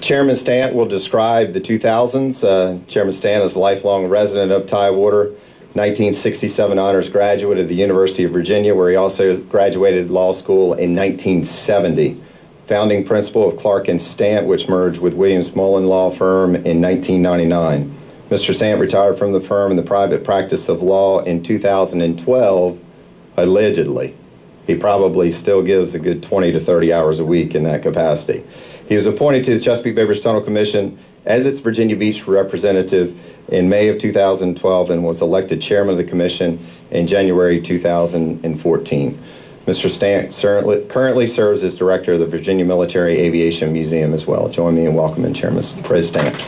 Chairman Stant will describe the 2000s. Chairman Stant is a lifelong resident of Tidewater, 1967 honors graduate of the University of Virginia, where he also graduated law school in 1970. Founding principal of Clark & Stant, which merged with Williams Mullen Law Firm in 1999. Mr. Stant retired from the firm in the private practice of law in 2012, allegedly. He probably still gives a good 20 to 30 hours a week in that capacity. He was appointed to the Chesapeake Bay Bridge Tunnel Commission as its Virginia Beach representative in May of 2012 and was elected chairman of the commission in January 2014. Mr. Stant currently serves as director of the Virginia Military Aviation Museum as well. Join me in welcoming Chairman Stant.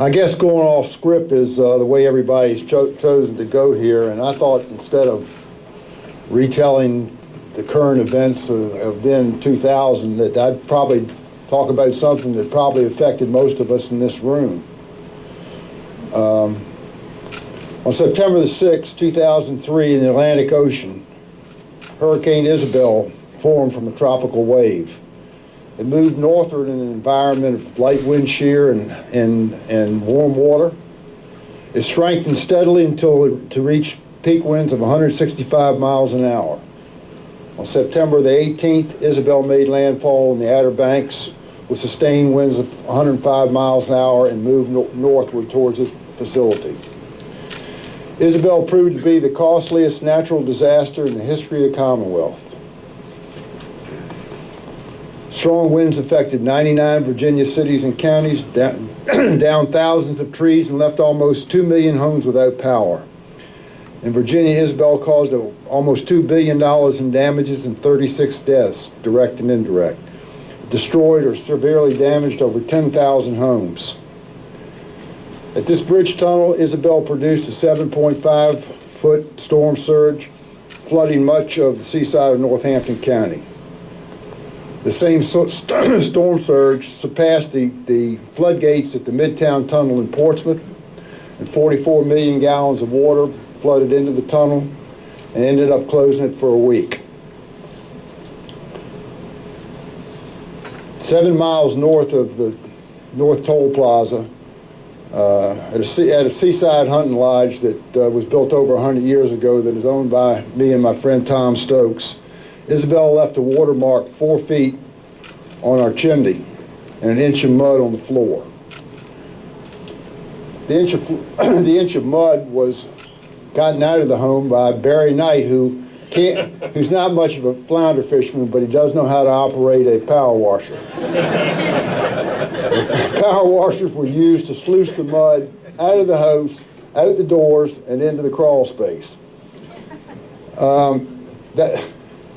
I guess going off script is the way everybody's chosen to go here, and I thought instead of retelling the current events of then 2000, that I'd probably talk about something that probably affected most of us in this room. On September the 6th, 2003, in the Atlantic Ocean, Hurricane Isabel formed from a tropical wave. It moved northward in an environment of light wind shear and warm water. It strengthened steadily to reach peak winds of 165 miles an hour. On September the 18th, Isabel made landfall in the Outer Banks with sustained winds of 105 miles an hour and moved northward towards this facility. Isabel proved to be the costliest natural disaster in the history of the Commonwealth. Strong winds affected 99 Virginia cities and counties, downed thousands of trees, and left almost 2 million homes without power. In Virginia, Isabel caused almost $2 billion in damages and 36 deaths, direct and indirect. It destroyed or severely damaged over 10,000 homes. At this bridge tunnel, Isabel produced a 7.5-foot storm surge, flooding much of the seaside of Northampton County. The same storm surge surpassed the floodgates at the Midtown Tunnel in Portsmouth, and 44 million gallons of water flooded into the tunnel and ended up closing it for a week. 7 miles north of the North Toll Plaza, at a seaside hunting lodge that was built over 100 years ago that is owned by me and my friend Tom Stokes, Isabel left a watermark 4 feet on our chimney and an inch of mud on the floor. The inch of mud was gotten out of the home by Barry Knight, who's not much of a flounder fisherman, but he does know how to operate a power washer. Power washers were used to sluice the mud out of the house, out the doors, and into the crawl space.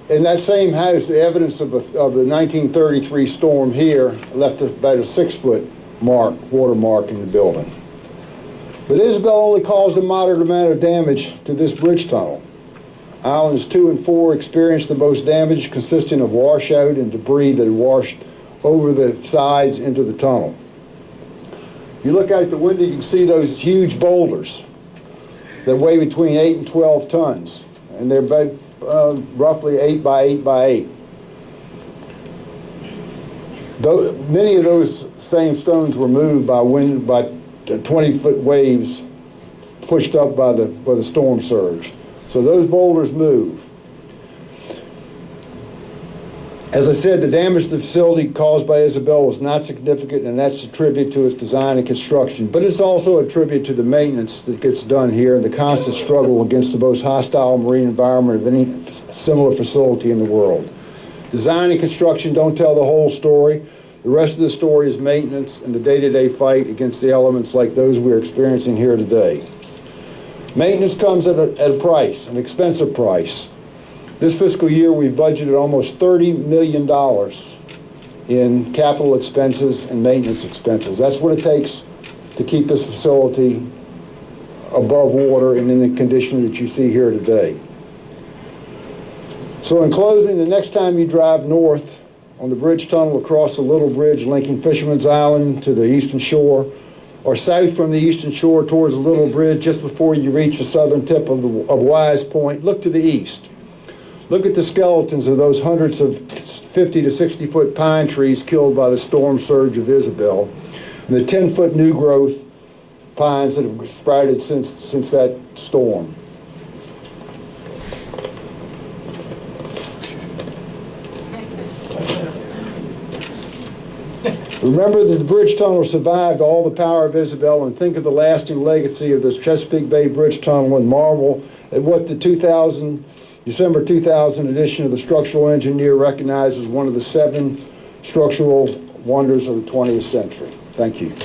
In that same house, the evidence of the 1933 storm here left about a 6-foot watermark in the building. But Isabel only caused a moderate amount of damage to this bridge tunnel. Islands 2 and 4 experienced the most damage, consisting of washout and debris that had washed over the sides into the tunnel. If you look out the window, you can see those huge boulders that weigh between 8 and 12 tons, and they're about roughly 8 by 8 by 8. Many of those same stones were moved by 20-foot waves pushed up by the storm surge. So those boulders move. As I said, the damage to the facility caused by Isabel was not significant, and that's a tribute to its design and construction. But it's also a tribute to the maintenance that gets done here and the constant struggle against the most hostile marine environment of any similar facility in the world. Design and construction don't tell the whole story. The rest of the story is maintenance and the day-to-day fight against the elements like those we're experiencing here today. Maintenance comes at a price, an expensive price. This fiscal year, we budgeted almost $30 million in capital expenses and maintenance expenses. That's what it takes to keep this facility above water and in the condition that you see here today. So in closing, the next time you drive north on the bridge tunnel across the little bridge linking Fisherman's Island to the eastern shore, or south from the eastern shore towards the little bridge just before you reach the southern tip of Wise Point, look to the east. Look at the skeletons of those hundreds of 50 to 60-foot pine trees killed by the storm surge of Isabel, and the 10-foot new growth pines that have sprouted since that storm. Remember that the bridge tunnel survived all the power of Isabel, and think of the lasting legacy of the Chesapeake Bay Bridge Tunnel, and marvel at what the December 2000 edition of the Structural Engineer recognized as one of the 7 structural wonders of the 20th century. Thank you.